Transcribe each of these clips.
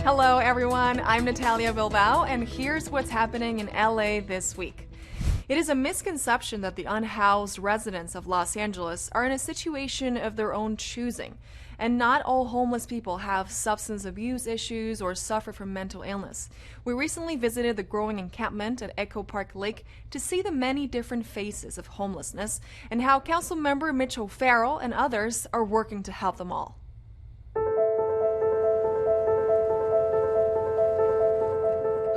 Hello, everyone. I'm Natalia Bilbao, and here's what's happening in LA this week. It is a misconception that the unhoused residents of Los Angeles are in a situation of their own choosing, and not all homeless people have substance abuse issues or suffer from mental illness. We recently visited the growing encampment at Echo Park Lake to see the many different faces of homelessness and how Councilmember Mitch O'Farrell and others are working to help them all.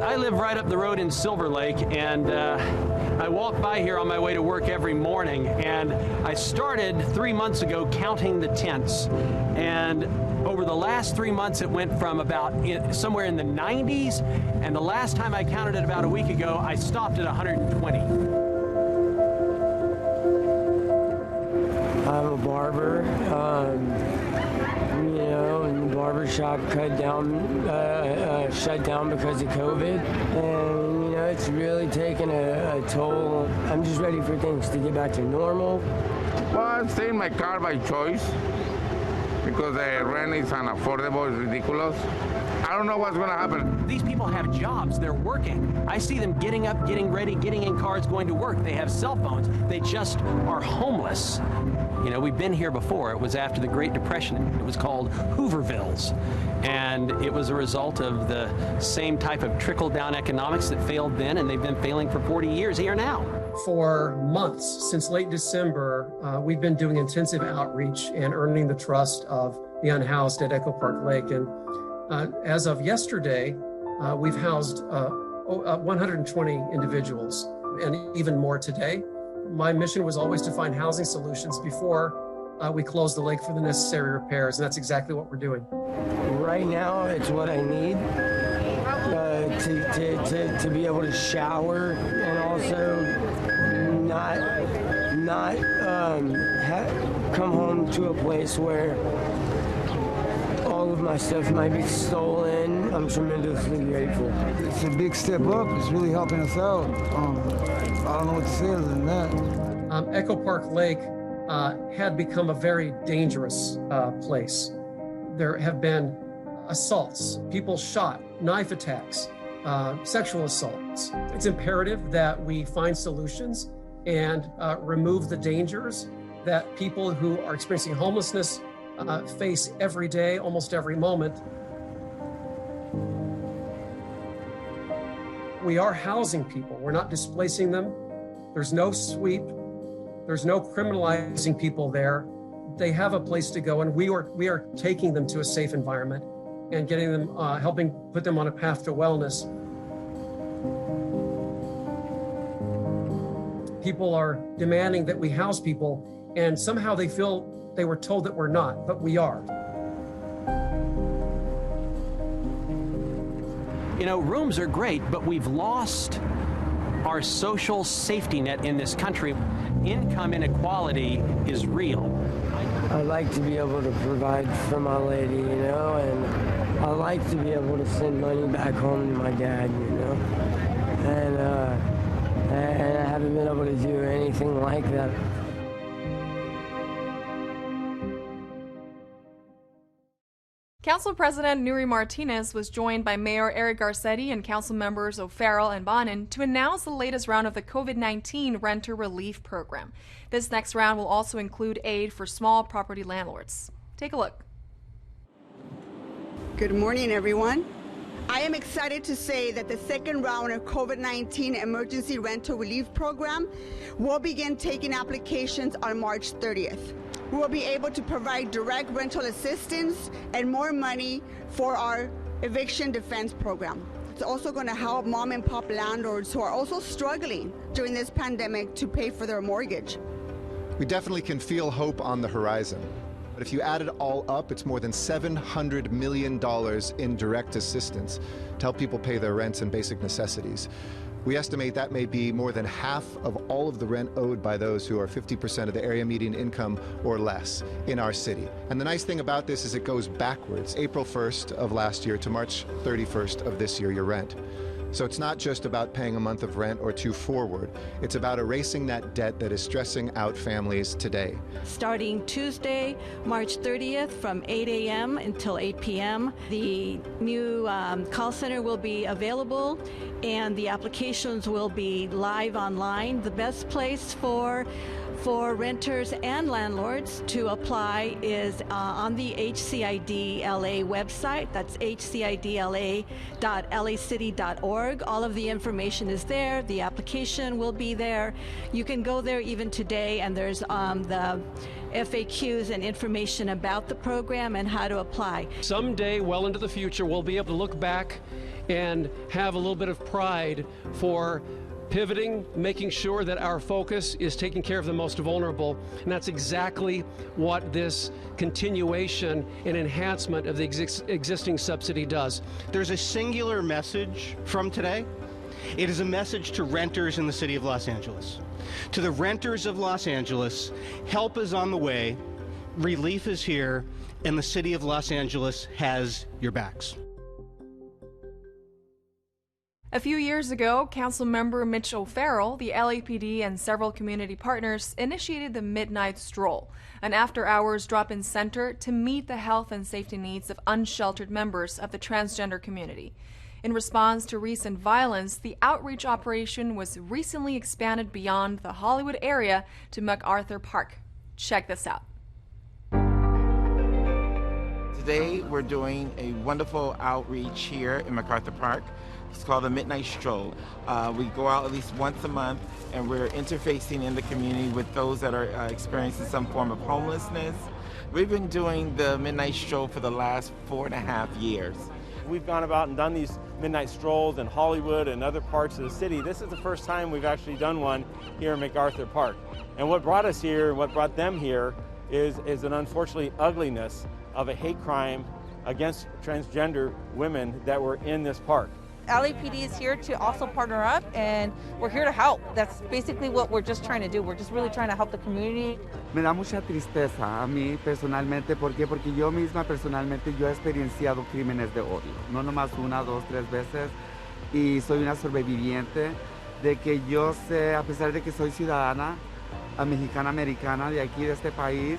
I live right up the road in Silver Lake, and I walk by here on my way to work every morning, and I started 3 months ago counting the tents, and over the last 3 months it went from about somewhere in the 90s, and the last time I counted it about a week ago, I stopped at 120. I'm a barber, and the barber shop shut down because of COVID, and it's really taken a toll. I'm just ready for things to get back to normal. Well, I stay in my car by choice because the rent is unaffordable, it's ridiculous. I don't know what's going to happen. These people have jobs, they're working. I see them getting up, getting ready, getting in cars, going to work. They have cell phones. They just are homeless. We've been here before. It was after the Great Depression. It was called Hoovervilles. And it was a result of the same type of trickle-down economics that failed then, and they've been failing for 40 years here now. For months, since late December, we've been doing intensive outreach and earning the trust of the unhoused at Echo Park Lake. And as of yesterday, we've housed 120 individuals, and even more today. My mission was always to find housing solutions before we close the lake for the necessary repairs, and that's exactly what we're doing. Right now, it's what I need to be able to shower and also not come home to a place where all of my stuff might be stolen. I'm tremendously grateful. It's a big step up. It's really helping us out. I don't know what to say other than that. Echo Park Lake had become a very dangerous place. There have been assaults, people shot, knife attacks, sexual assaults. It's imperative that we find solutions and remove the dangers that people who are experiencing homelessness face every day, almost every moment. We are housing people. We're not displacing them. There's no sweep. There's no criminalizing people there. They have a place to go, and we are taking them to a safe environment and getting them, helping put them on a path to wellness. People are demanding that we house people, and somehow they feel they were told that we're not, but we are. Rooms are great, but we've lost our social safety net in this country. Income inequality is real. I like to be able to provide for my lady, and I like to be able to send money back home to my dad, and I haven't been able to do anything like that. Council President Nury Martinez was joined by Mayor Eric Garcetti and Council members O'Farrell and Bonin to announce the latest round of the COVID-19 Renter Relief Program. This next round will also include aid for small property landlords. Take a look. Good morning, everyone. I am excited to say that the second round of COVID-19 Emergency Rental Relief Program will begin taking applications on March 30th. We will be able to provide direct rental assistance and more money for our eviction defense program. It's also going to help mom and pop landlords who are also struggling during this pandemic to pay for their mortgage. We definitely can feel hope on the horizon. But if you add it all up, it's more than $700 million in direct assistance to help people pay their rents and basic necessities. We estimate that may be more than half of all of the rent owed by those who are 50% of the area median income or less in our city. And the nice thing about this is it goes backwards, April 1st of last year to March 31st of this year, your rent. So it's not just about paying a month of rent or two forward. It's about erasing that debt that is stressing out families today. Starting Tuesday, March 30th from 8 a.m. until 8 p.m. The new call center will be available and the applications will be live online. The best place for renters and landlords to apply is on the HCID LA website. That's hcidla.lacity.org. All of the information is there. The application will be there. You can go there even today, and there's the FAQs and information about the program and how to apply. Someday, well into the future, we'll be able to look back and have a little bit of pride for pivoting, making sure that our focus is taking care of the most vulnerable. And that's exactly what this continuation and enhancement of the existing subsidy does. There's a singular message from today. It is a message to renters in the city of Los Angeles. To the renters of Los Angeles, help is on the way, relief is here, and the city of Los Angeles has your backs. A few years ago, Councilmember Mitch O'Farrell, the LAPD, and several community partners initiated the Midnight Stroll, an after-hours drop-in center to meet the health and safety needs of unsheltered members of the transgender community. In response to recent violence, the outreach operation was recently expanded beyond the Hollywood area to MacArthur Park. Check this out. Today we're doing a wonderful outreach here in MacArthur Park. It's called the Midnight Stroll. We go out at least once a month and we're interfacing in the community with those that are experiencing some form of homelessness. We've been doing the Midnight Stroll for the last 4.5 years. We've gone about and done these midnight strolls in Hollywood and other parts of the city. This is the first time we've actually done one here in MacArthur Park. And what brought us here and what brought them here is an unfortunately ugliness of a hate crime against transgender women that were in this park. LAPD is here to also partner up, and we're here to help. That's basically what we're just trying to do. We're just really trying to help the community. Me da mucha tristeza a mí personalmente, ¿por qué? Porque yo misma personalmente yo he experienciado crímenes de odio, no nomás 1, 2, 3 veces, y soy una sobreviviente de que yo sé, a pesar de que soy ciudadana mexicana-americana de aquí, de este país,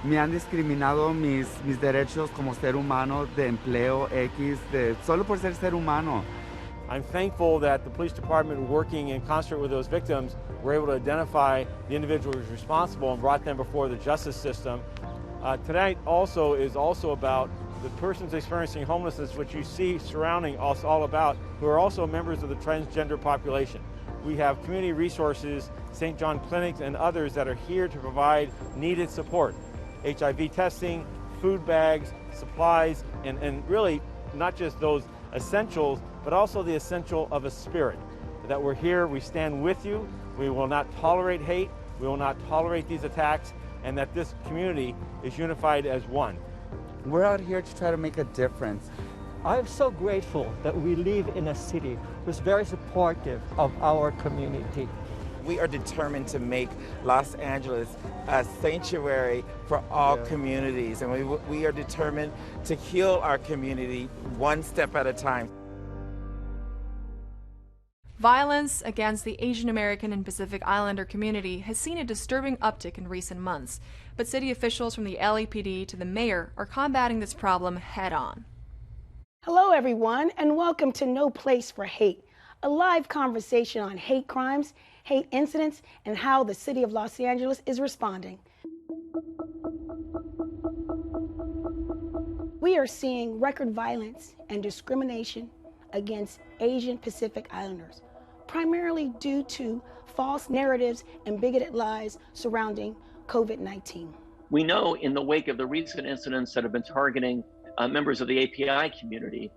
me han discriminado mis derechos como ser humano, de empleo X, solo por ser humano. I'm thankful that the police department, working in concert with those victims, were able to identify the individual who was responsible and brought them before the justice system. Tonight also is about the persons experiencing homelessness, which you see surrounding us all about, who are also members of the transgender population. We have community resources, St. John Clinics and others that are here to provide needed support. HIV testing, food bags, supplies, and really not just those essentials, but also the essential of a spirit. That we're here, we stand with you, we will not tolerate hate, we will not tolerate these attacks, and that this community is unified as one. We're out here to try to make a difference. I'm so grateful that we live in a city who's very supportive of our community. We are determined to make Los Angeles a sanctuary for all communities, and we are determined to heal our community one step at a time. Violence against the Asian American and Pacific Islander community has seen a disturbing uptick in recent months, but city officials from the LAPD to the mayor are combating this problem head-on. Hello, everyone, and welcome to No Place for Hate, a live conversation on hate crimes, hate incidents, and how the city of Los Angeles is responding. We are seeing record violence and discrimination against Asian Pacific Islanders, primarily due to false narratives and bigoted lies surrounding COVID-19. We know in the wake of the recent incidents that have been targeting members of the API community,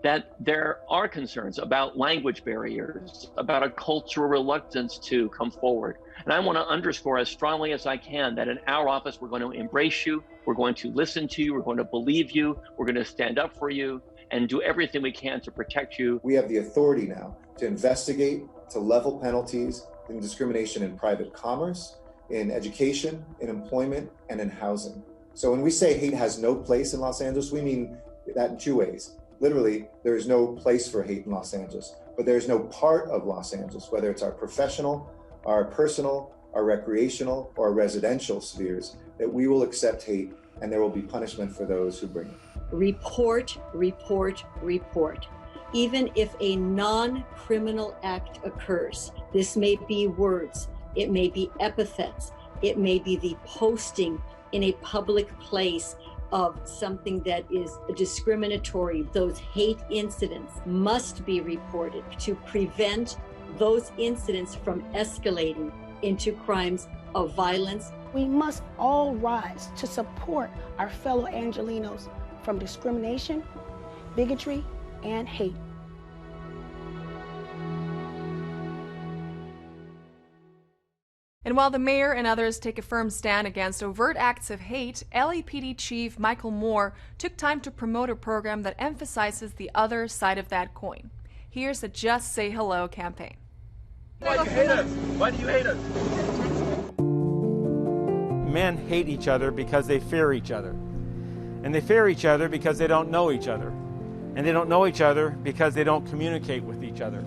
that there are concerns about language barriers, about a cultural reluctance to come forward. And I want to underscore as strongly as I can that in our office, we're going to embrace you, we're going to listen to you, we're going to believe you, we're going to stand up for you, and do everything we can to protect you. We have the authority now to investigate, to level penalties in discrimination in private commerce, in education, in employment, and in housing. So when we say hate has no place in Los Angeles, we mean that in two ways. Literally, there is no place for hate in Los Angeles. but there's no part of Los Angeles, whether it's our professional, our personal, our recreational, or residential spheres, that we will accept hate, and there will be punishment for those who bring it. Report, report, report. Even if a non-criminal act occurs, this may be words, it may be epithets, it may be the posting in a public place of something that is discriminatory. Those hate incidents must be reported to prevent those incidents from escalating into crimes of violence. We must all rise to support our fellow Angelenos from discrimination, bigotry, and hate. And while the mayor and others take a firm stand against overt acts of hate, LAPD Chief Michael Moore took time to promote a program that emphasizes the other side of that coin. Here's the Just Say Hello campaign. Why do you hate us? Why do you hate us? Men hate each other because they fear each other. And they fear each other because they don't know each other. And they don't know each other because they don't communicate with each other.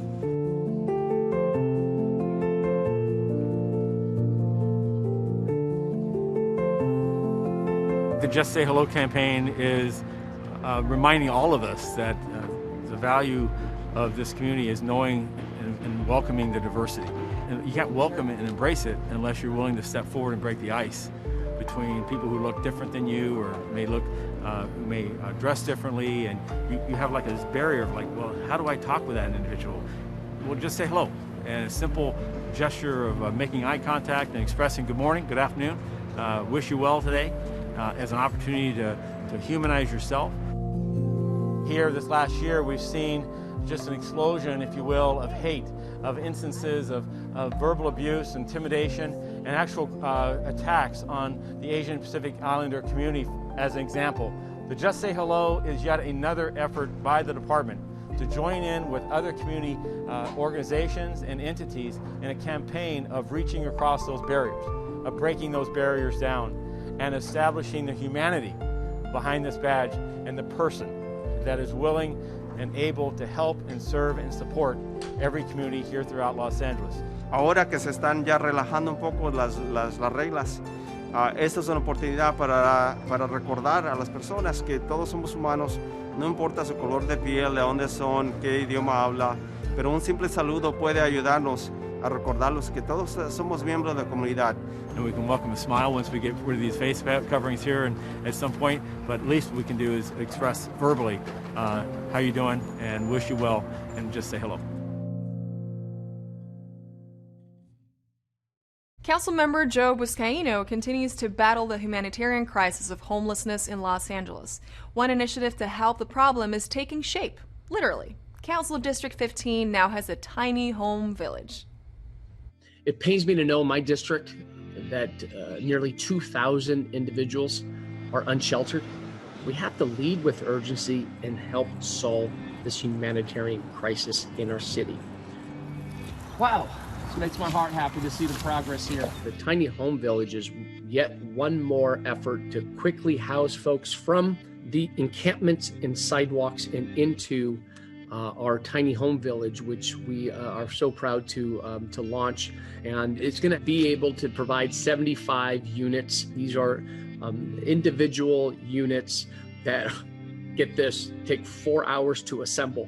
The Just Say Hello campaign is reminding all of us that the value of this community is knowing and welcoming the diversity. And you can't welcome it and embrace it unless you're willing to step forward and break the ice between people who look different than you or who may dress differently, and you have like this barrier of like, well, how do I talk with that individual? Well, just say hello. And a simple gesture of making eye contact and expressing good morning, good afternoon, wish you well today, as an opportunity to humanize yourself. Here this last year we've seen just an explosion, if you will, of hate, of instances of verbal abuse, intimidation, and actual attacks on the Asian Pacific Islander community as an example. The Just Say Hello is yet another effort by the department to join in with other community organizations and entities in a campaign of reaching across those barriers, of breaking those barriers down, and establishing the humanity behind this badge and the person that is willing and able to help and serve and support every community here throughout Los Angeles. Ahora que se están ya relajando un poco las reglas, esta es una oportunidad para recordar a las personas que todos somos humanos, no importa su color de piel, de dónde son, qué idioma habla, pero un simple saludo puede ayudarnos a recordarlos que todos somos miembros de la comunidad. And we can welcome a smile once we get rid of these face coverings here and at some point, but at least what we can do is express verbally how you doing and wish you well and just say hello. Councilmember Joe Buscaino continues to battle the humanitarian crisis of homelessness in Los Angeles. One initiative to help the problem is taking shape, literally. Council District 15 now has a tiny home village. It pains me to know in my district that nearly 2,000 individuals are unsheltered. We have to lead with urgency and help solve this humanitarian crisis in our city. Wow, it makes my heart happy to see the progress here. The tiny home village is yet one more effort to quickly house folks from the encampments and sidewalks and into our tiny home village, which we are so proud to launch. And it's going to be able to provide 75 units. These are individual units that, get this, take 4 hours to assemble.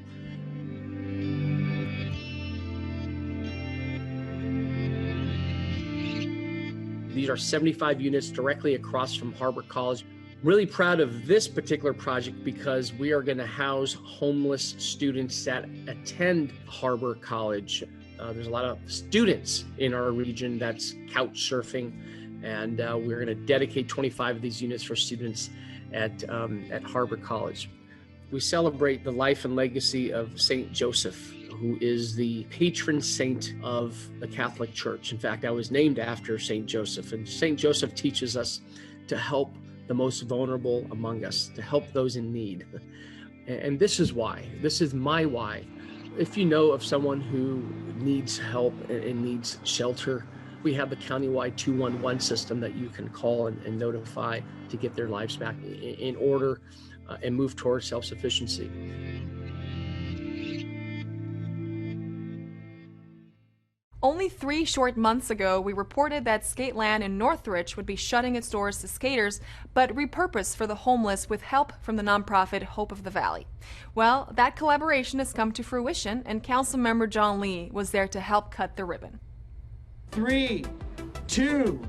These are 75 units directly across from Harbor College. Really proud of this particular project because we are going to house homeless students that attend Harbor College. There's a lot of students in our region that's couch surfing, and we're going to dedicate 25 of these units for students at Harbor College. We celebrate the life and legacy of Saint Joseph, who is the patron saint of the Catholic Church. In fact, I was named after Saint Joseph, and Saint Joseph teaches us to help the most vulnerable among us, to help those in need. And this is why, this is my why. If you know of someone who needs help and needs shelter, we have the countywide 211 system that you can call and notify to get their lives back in order and move towards self-sufficiency. Only 3 short months ago, we reported that Skateland in Northridge would be shutting its doors to skaters, but repurposed for the homeless with help from the nonprofit Hope of the Valley. Well, that collaboration has come to fruition, and Councilmember John Lee was there to help cut the ribbon. 3, 2,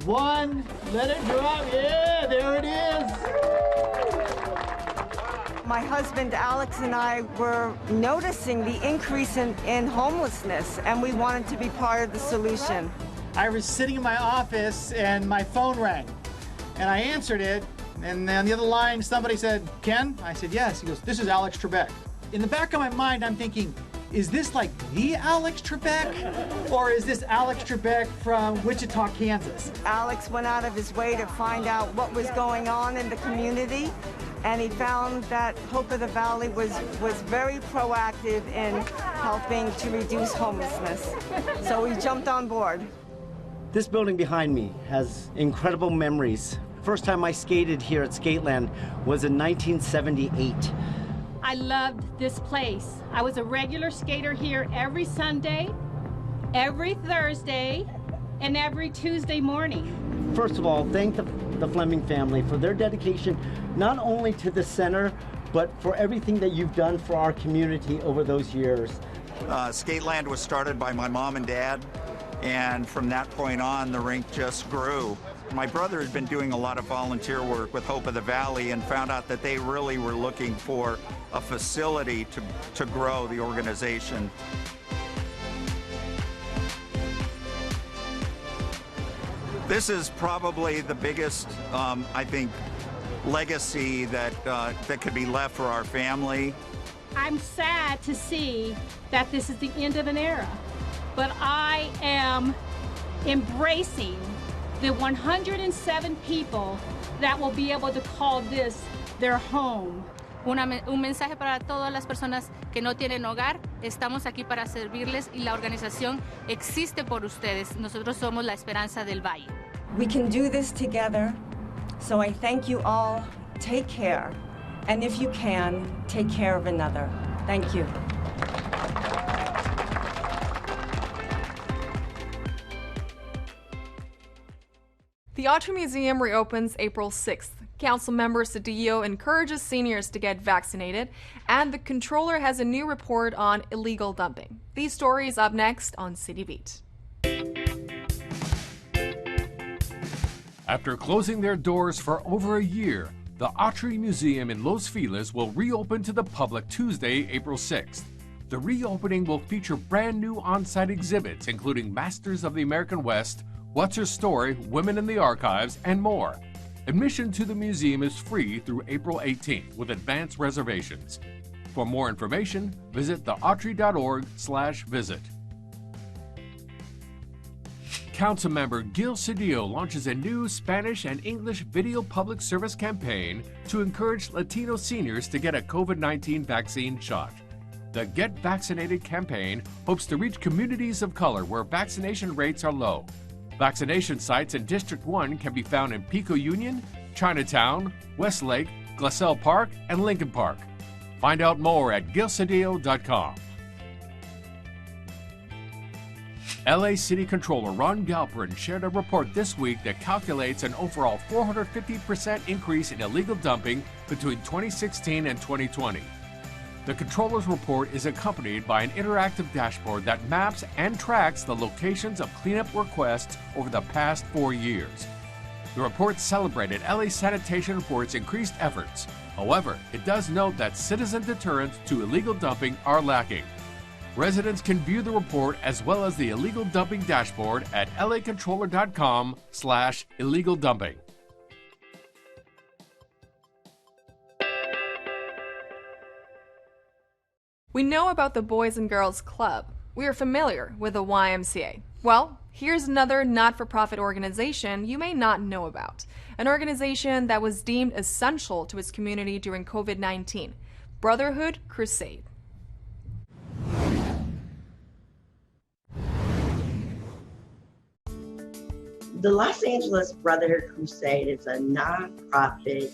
1, let it drop. Yeah, there it is. My husband Alex and I were noticing the increase in homelessness, and we wanted to be part of the solution. I was sitting in my office and my phone rang, and I answered it, and on the other line somebody said, "Ken?" I said, "Yes." He goes, "This is Alex Trebek." In the back of my mind, I'm thinking, is this like the Alex Trebek, or is this Alex Trebek from Wichita, Kansas? Alex went out of his way to find out what was going on in the community, and he found that Hope of the Valley was very proactive in helping to reduce homelessness. So we jumped on board. This building behind me has incredible memories. First time I skated here at Skateland was in 1978. I loved this place. I was a regular skater here every Sunday, every Thursday, and every Tuesday morning. First of all, thank the Fleming family for their dedication, not only to the center, but for everything that you've done for our community over those years. Skateland was started by my mom and dad, and from that point on, the rink just grew. My brother had been doing a lot of volunteer work with Hope of the Valley and found out that they really were looking for a facility to grow the organization. This is probably the biggest, I think, legacy that could be left for our family. I'm sad to see that this is the end of an era, but I am embracing the 107 people that will be able to call this their home. Un mensaje para todas las personas que no tienen hogar. Estamos aquí para servirles y la organización existe por ustedes. Nosotros somos la esperanza del valle. We can do this together, so I thank you all. Take care, and if you can, take care of another. Thank you. The Autry Museum reopens April 6th. Councilmember Cedillo encourages seniors to get vaccinated, and the controller has a new report on illegal dumping. These stories up next on City Beat. After closing their doors for over a year, the Autry Museum in Los Feliz will reopen to the public Tuesday, April 6th. The reopening will feature brand new on-site exhibits, including Masters of the American West, What's Her Story, Women in the Archives, and more. Admission to the museum is free through April 18th with advance reservations. For more information, visit theautry.org/visit. Councilmember Gil Cedillo launches a new Spanish and English video public service campaign to encourage Latino seniors to get a COVID-19 vaccine shot. The Get Vaccinated campaign hopes to reach communities of color where vaccination rates are low. Vaccination sites in District 1 can be found in Pico Union, Chinatown, Westlake, Glassell Park, and Lincoln Park. Find out more at gilcedillo.com. LA City Controller Ron Galperin shared a report this week that calculates an overall 450% increase in illegal dumping between 2016 and 2020. The Controller's report is accompanied by an interactive dashboard that maps and tracks the locations of cleanup requests over the past 4 years. The report celebrated LA Sanitation Report's increased efforts. However, it does note that citizen deterrents to illegal dumping are lacking. Residents can view the report as well as the illegal dumping dashboard at lacontroller.com/illegal dumping. We know about the Boys and Girls Club. We are familiar with the YMCA. Well, here's another not-for-profit organization you may not know about. An organization that was deemed essential to its community during COVID-19, Brotherhood Crusade. The Los Angeles Brotherhood Crusade is a nonprofit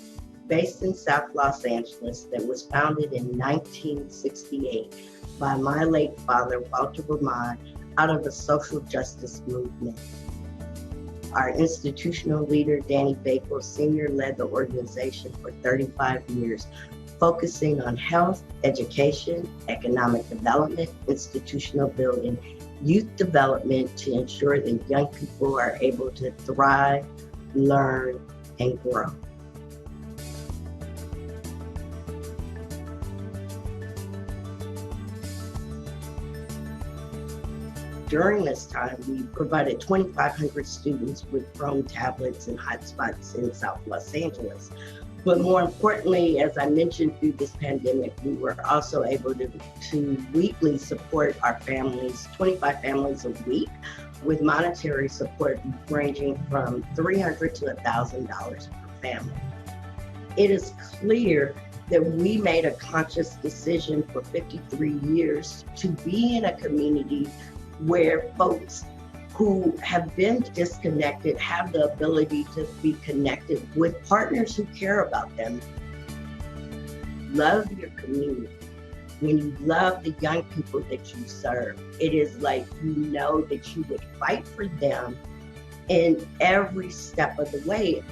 based in South Los Angeles that was founded in 1968 by my late father, Walter Vermont, out of the social justice movement. Our institutional leader, Danny Bakel Sr., led the organization for 35 years, focusing on health, education, economic development, institutional building, youth development to ensure that young people are able to thrive, learn, and grow. During this time, we provided 2,500 students with Chrome tablets and hotspots in South Los Angeles. But more importantly, as I mentioned, through this pandemic, we were also able to weekly support our families, 25 families a week, with monetary support ranging from $300 to $1,000 per family. It is clear that we made a conscious decision for 53 years to be in a community where folks who have been disconnected have the ability to be connected with partners who care about them. Love your community. When you love the young people that you serve, it is like you know that you would fight for them in every step of the way.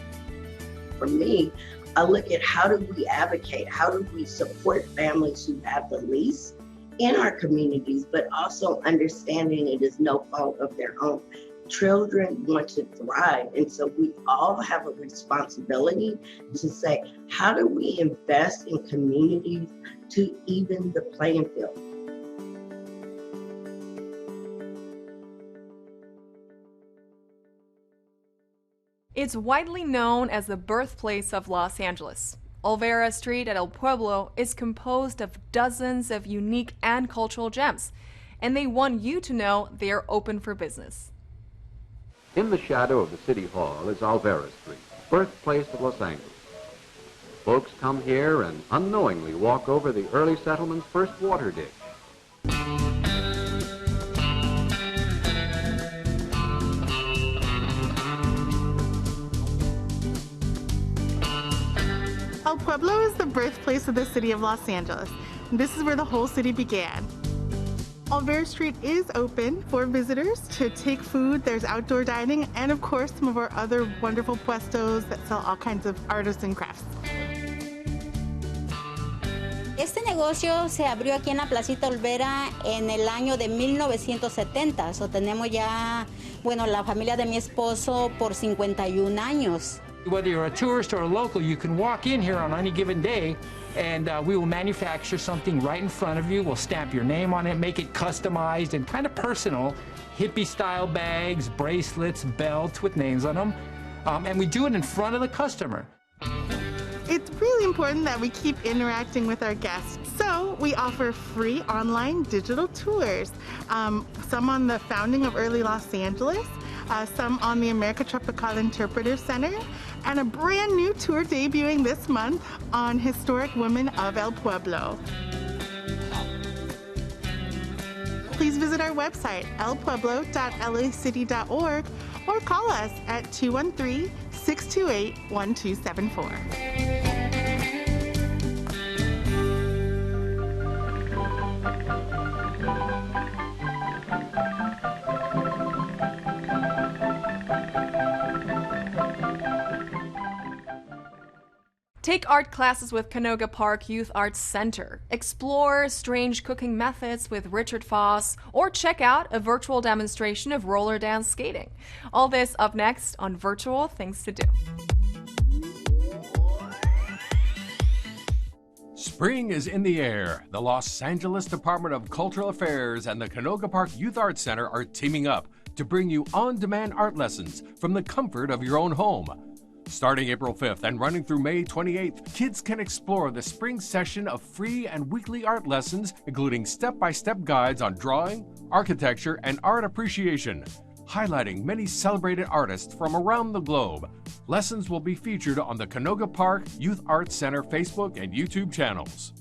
For me, I look at how do we advocate, how do we support families who have the least in our communities, but also understanding it is no fault of their own. Children want to thrive, and so we all have a responsibility to say, how do we invest in communities to even the playing field? It's widely known as the birthplace of Los Angeles. Olvera Street at El Pueblo is composed of dozens of unique and cultural gems, and they want you to know they are open for business. In the shadow of the City Hall is Olvera Street, birthplace of Los Angeles. Folks come here and unknowingly walk over the early settlement's first water ditch. El Pueblo is the birthplace of the city of Los Angeles. This is where the whole city began. Olvera Street is open for visitors to take food. There's outdoor dining and of course some of our other wonderful puestos that sell all kinds of artisan crafts. Este negocio se abrió aquí en la Placita Olvera en el año de 1970. So tenemos ya, bueno, la familia de mi esposo por 51 años. Whether you're a tourist or a local, you can walk in here on any given day and we will manufacture something right in front of you. We'll stamp your name on it, make it customized and kind of personal. Hippie-style bags, bracelets, belts with names on them. And we do it in front of the customer. It's really important that we keep interacting with our guests. So we offer free online digital tours, some on the founding of early Los Angeles, some on the America Tropical Interpretive Center, and a brand new tour debuting this month on historic women of El Pueblo. Please visit our website, elpueblo.lacity.org, or call us at 213-628-1274. Take art classes with Canoga Park Youth Arts Center. Explore strange cooking methods with Richard Foss, or check out a virtual demonstration of roller dance skating. All this up next on Virtual Things to Do. Spring is in the air. The Los Angeles Department of Cultural Affairs and the Canoga Park Youth Arts Center are teaming up to bring you on-demand art lessons from the comfort of your own home. Starting April 5th and running through May 28th, kids can explore the spring session of free and weekly art lessons, including step-by-step guides on drawing, architecture, and art appreciation, highlighting many celebrated artists from around the globe. Lessons will be featured on the Canoga Park Youth Arts Center Facebook and YouTube channels.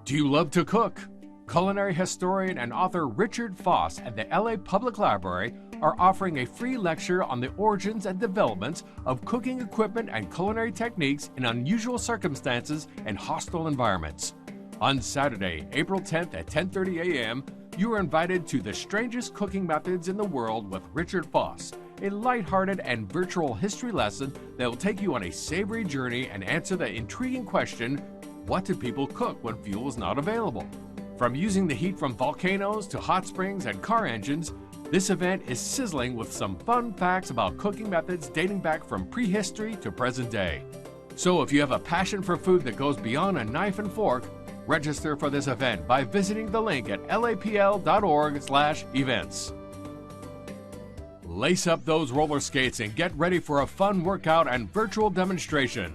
Do you love to cook? Culinary historian and author Richard Foss at the LA Public Library are offering a free lecture on the origins and developments of cooking equipment and culinary techniques in unusual circumstances and hostile environments. On Saturday, April 10th at 10:30 a.m., you are invited to The Strangest Cooking Methods in the World with Richard Foss, a lighthearted and virtual history lesson that will take you on a savory journey and answer the intriguing question, what do people cook when fuel is not available? From using the heat from volcanoes to hot springs and car engines, this event is sizzling with some fun facts about cooking methods dating back from prehistory to present day. So if you have a passion for food that goes beyond a knife and fork, register for this event by visiting the link at lapl.org/events. Lace up those roller skates and get ready for a fun workout and virtual demonstration.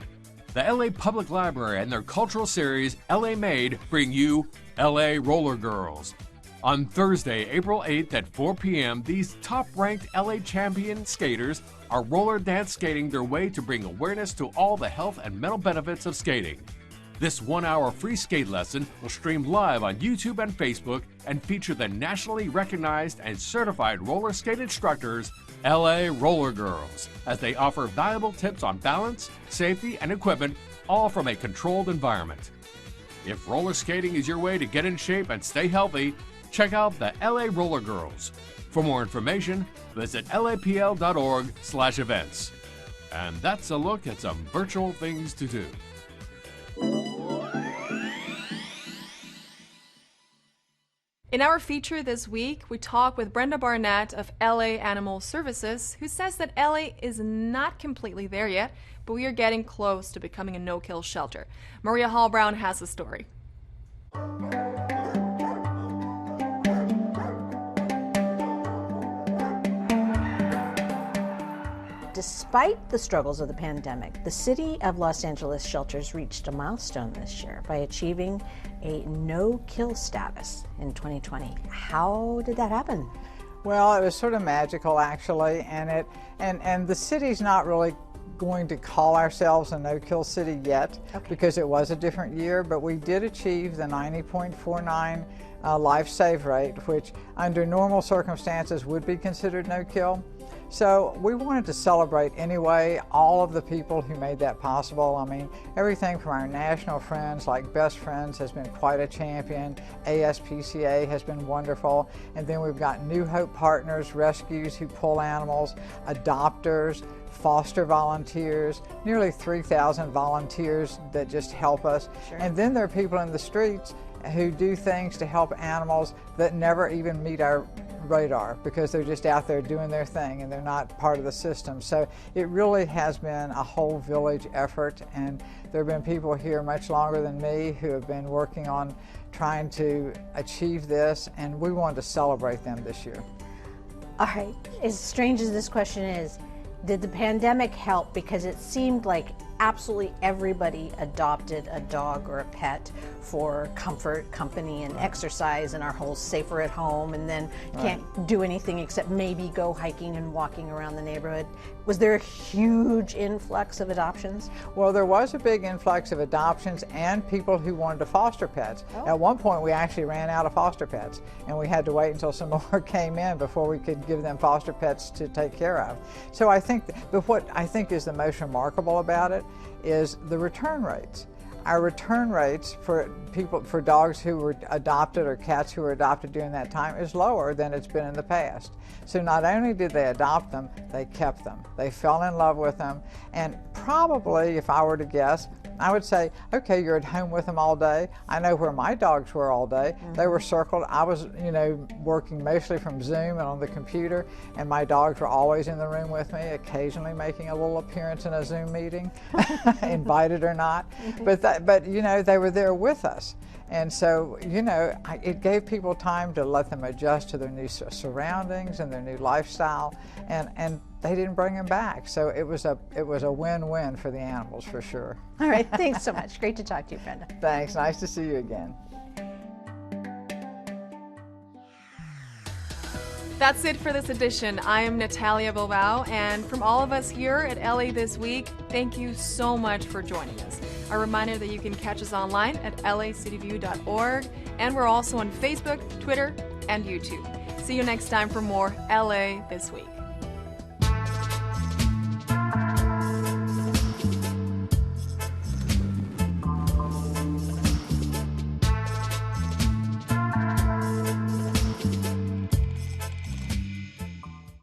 The LA Public Library and their cultural series, LA Made, bring you LA Roller Girls. On Thursday, April 8th at 4 p.m., these top-ranked LA champion skaters are roller dance skating their way to bring awareness to all the health and mental benefits of skating. This 1-hour free skate lesson will stream live on YouTube and Facebook and feature the nationally recognized and certified roller skate instructors, LA Roller Girls, as they offer valuable tips on balance, safety, and equipment, all from a controlled environment. If roller skating is your way to get in shape and stay healthy, check out the LA Roller Girls. For more information, visit lapl.org/events. And that's a look at some virtual things to do. In our feature this week, we talk with Brenda Barnett of LA Animal Services, who says that LA is not completely there yet, but we are getting close to becoming a no-kill shelter. Maria Hall Brown has the story. Despite the struggles of the pandemic, the City of Los Angeles shelters reached a milestone this year by achieving a no-kill status in 2020. How did that happen? Well, it was sort of magical, actually, and the city's not really going to call ourselves a no-kill city yet, because it was a different year, but we did achieve the 90.49 life save rate, which under normal circumstances would be considered no-kill. So we wanted to celebrate anyway all of the people who made that possible. I mean, everything from our national friends like Best Friends has been quite a champion, ASPCA has been wonderful, and then we've got New Hope Partners, rescues who pull animals, adopters, foster volunteers, nearly 3,000 volunteers that just help us. Sure. And then there are people in the streets who do things to help animals that never even meet our radar because they're just out there doing their thing and they're not part of the system. So it really has been a whole village effort, and there have been people here much longer than me who have been working on trying to achieve this, and we wanted to celebrate them this year. All right, as strange as this question is, did the pandemic help? Because it seemed like absolutely everybody adopted a dog or a pet for comfort, company, and exercise, and our whole safer at home, and then can't do anything except maybe go hiking and walking around the neighborhood. Was there a huge influx of adoptions? Well, there was a big influx of adoptions and people who wanted to foster pets. At one point, we actually ran out of foster pets, and we had to wait until some more came in before we could give them foster pets to take care of. So I think, but what I think is the most remarkable about it is the return rates. Our return rates for dogs who were adopted or cats who were adopted during that time is lower than it's been in the past. So not only did they adopt them, they kept them. They fell in love with them, and probably, if I were to guess, I would say, okay, you're at home with them all day. I know where my dogs were all day. They were circled. I was, working mostly from Zoom and on the computer, and my dogs were always in the room with me, occasionally making a little appearance in a Zoom meeting, invited or not. But they were there with us. And so, it gave people time to let them adjust to their new surroundings and their new lifestyle, and they didn't bring them back. So it was a win-win for the animals, for sure. All right, thanks so much. Great to talk to you, Brenda. Thanks, nice to see you again. That's it for this edition. I am Natalia Bilbao, and from all of us here at LA This Week, thank you so much for joining us. A reminder that you can catch us online at lacityview.org, and we're also on Facebook, Twitter, and YouTube. See you next time for more LA This Week.